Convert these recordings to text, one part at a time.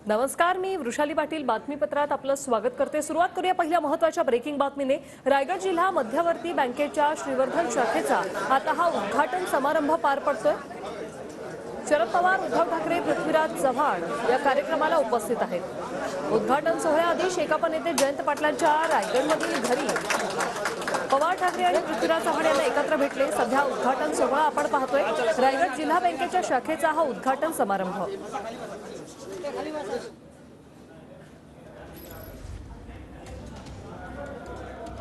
नमस्कार, मी वृषाली पाटील बातमीपत्रात आपलं स्वागत करते। सुरुवात करूया पहिल्या महत्त्वाच्या ब्रेकिंग बातमीने। रायगड जिल्हा मध्यवर्ती बँकेच्या श्रीवर्धन शाखेचा आता हा उद्घाटन समारंभ पार पडतोय। शरद पवार, उद्धव ठाकरे, पृथ्वीराज चव्हाण या कार्यक्रमाला उपस्थित आहेत। उद्घाटन सोहळ्याआधी शेकाप नेते जयंत पाटलांच्या रायगडमधील घरी पवार, ठाकरे आणि पृथ्वीराज चव्हाण यांना एकत्र भेटले। सध्या उद्घाटन सोहळा आपण पाहतोय। रायगड जिल्हा बँकेच्या शाखेचा हा उद्घाटन समारंभ।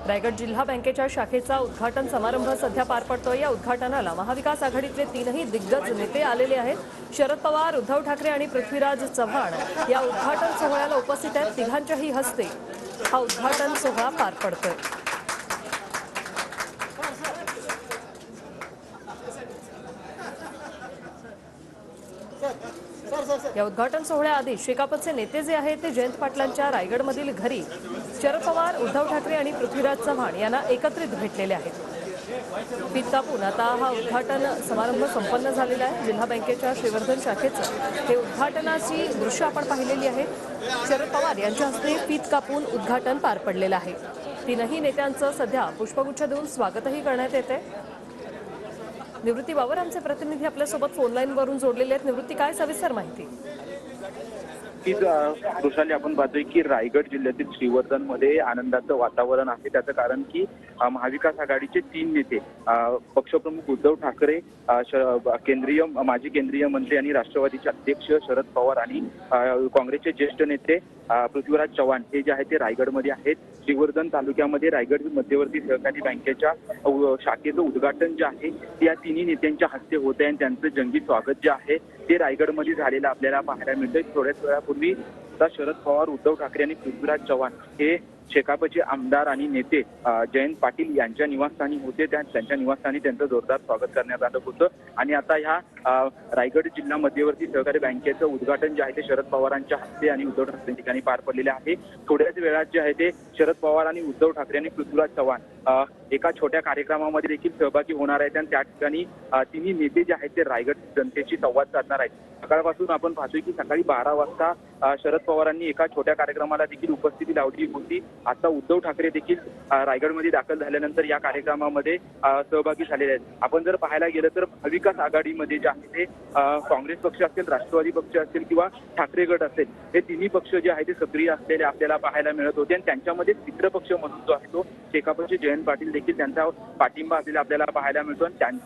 रायगड जिल्हा बँकेच्या शाखेचा उद्घाटन समारंभ सध्या पार पडतोय। या उद्घाटनाला महाविकास आघाडीतले तीनही दिग्गज नेते आलेले आहेत। शरद पवार, उद्धव ठाकरे आणि पृथ्वीराज चव्हाण या उद्घाटन सोहळ्याला उपस्थित आहेत। तिघांच्याही हस्ते हा उद्घाटन सोहळा पार पडतोय। या उद्घाटन सोहळ्याआधी शेकापचे नेते जे आहेत ते जयंत पाटलांच्या रायगडमधील घरी शरद पवार, उद्धव ठाकरे आणि पृथ्वीराज चव्हाण यांना एकत्रित भेटलेले आहेत। फीत कापून आता हा उद्घाटन समारंभ संपन्न झालेला आहे। जिल्हा बँकेच्या श्रीवर्धन शाखेचं हे उद्घाटनाची दृश्य आपण पाहिलेली आहेत। शरद पवार यांच्या हस्ते फीत कापून उद्घाटन पार पडलेलं आहे। तीनही नेत्यांचं सध्या पुष्पगुच्छ देऊन स्वागतही करण्यात येते। निवृत्ती बाबर आमचे प्रतिनिधी आपल्यासोबत फोन लाईन वरून जोडलेले आहेत। निवृत्ती, काय सविस्तर माहिती? वृषाली, आपण पाहतोय की रायगड जिल्ह्यातील श्रीवर्धन मध्ये आनंदाचं वातावरण आहे। त्याचं कारण की महाविकास आघाडीचे तीन नेते पक्षप्रमुख उद्धव ठाकरे, माजी केंद्रीय मंत्री आणि राष्ट्रवादीचे अध्यक्ष शरद पवार आणि काँग्रेसचे ज्येष्ठ नेते पृथ्वीराज चव्हाण हे जे आहे ते रायगडमध्ये आहेत। श्रीवर्धन तालुक्यामध्ये रायगड मध्यवर्ती सहकारी बँकेच्या शाखेचं उद्घाटन जे आहे ते या तिन्ही नेत्यांच्या हस्ते होत आहे आणि त्यांचं जंगी स्वागत जे आहे ते रायगडमध्ये झालेलं आपल्याला पाहायला मिळतंय। थोड्याच वेळापूर्वी शरद पवार, उद्धव ठाकरे आणि पृथ्वीराज चव्हाण हे शेकापचे आमदार आणि नेते जयंत पाटील यांच्या निवासस्थानी होते। त्यांच्या निवासस्थानी त्यांचं जोरदार स्वागत करण्यात आलं होतं आणि आता ह्या रायगड जिल्हा मध्यवर्ती सहकारी बँकेचं उद्घाटन जे आहे ते शरद पवारांच्या हस्ते आणि उद्धव ठाकरे ठिकाणी पार पडलेले आहे। थोड्याच वेळात जे आहे ते शरद पवार आणि उद्धव ठाकरे आणि पृथ्वीराज चव्हाण एका छोट्या कार्यक्रमामध्ये देखील सहभागी होणार आहेत आणि त्या ठिकाणी तिन्ही नेते जे आहेत ते रायगड जनतेशी संवाद साधणार आहेत। सकाळपासून आपण पाहतोय की सकाळी 12 वाजता शरद पवारांनी एका छोट्या कार्यक्रमाला देखील उपस्थिती लावली होती। आता उद्धव ठाकरे देखील रायगडमध्ये दाखल झाल्यानंतर या कार्यक्रमामध्ये सहभागी झालेले आहेत। आपण जर पाहायला गेलं तर महाविकास आघाडीमध्ये जे आहे ते काँग्रेस पक्ष असेल, राष्ट्रवादी पक्ष असेल किंवा ठाकरे गट असेल, हे तिन्ही पक्ष जे आहे ते सक्रिय असलेले आपल्याला पाहायला मिळत होते आणि त्यांच्यामध्ये मित्र पक्ष म्हणून जो आहे तो शेकापचे जयंत पाटील देखील त्यांचा पाठिंबा असलेला आपल्याला पाहायला मिळतो आणि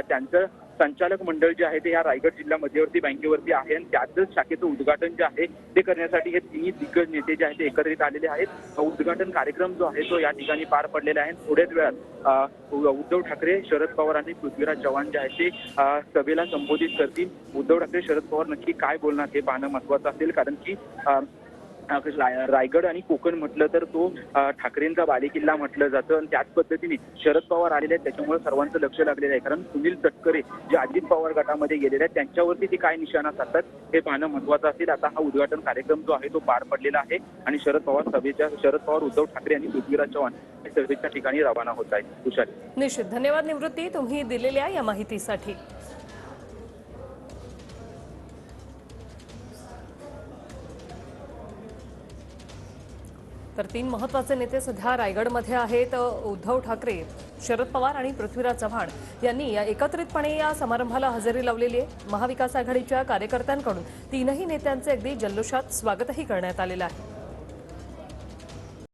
त्यांचं संचालक मंडळ जे आहे ते या रायगड जिल्हा मध्यवर्ती बँकेवरती आहे आणि त्याच शाखेचं उद्घाटन जे आहे ते करण्यासाठी हे तिन्ही दिग्गज नेते जे आहेत ते एकत्रित आलेले आहेत। उद्घाटन कार्यक्रम जो आहे तो या ठिकाणी पार पडलेला आहे। थोड्याच वेळात उद्धव ठाकरे, शरद पवार आणि पृथ्वीराज चव्हाण जे आहेत ते सभेला संबोधित करतील। उद्धव ठाकरे, शरद पवार नक्की काय बोलणार हे पाहणं महत्त्वाचं असेल, कारण की रायगड आणि कोकण म्हटलं तर तो ठाकरेंचा बालेकिल्ला म्हटलं जातं आणि त्याच पद्धतीने शरद पवार आलेले आहेत, त्याच्यामुळे सर्वांचं लक्ष लागलेलं आहे। कारण सुनील तटकरे जे अजित पवार गटामध्ये गेलेले आहेत त्यांच्यावरती ते काय निशाणा साधतात हे पाहणं महत्त्वाचं असेल। आता हा उद्घाटन कार्यक्रम जो आहे तो पार पडलेला आहे आणि शरद पवार, उद्धव ठाकरे आणि पृथ्वीराज चव्हाण हे सभेच्या ठिकाणी रवाना होत आहेत। निश्चित धन्यवाद निवृत्ती, तुम्ही दिलेल्या या माहितीसाठी। तर तीन महत्त्वाचे नेते सध्या रायगडमध्ये आहेत। उद्धव ठाकरे, शरद पवार आणि पृथ्वीराज चव्हाण यांनी एकत्रितपणे या समारंभाला हजेरी लावलेली आहे। महाविकास आघाडीच्या कार्यकर्त्यांकडून तीनही नेत्यांचे अगदी जल्लोषात स्वागतही करण्यात आलेलं आहे।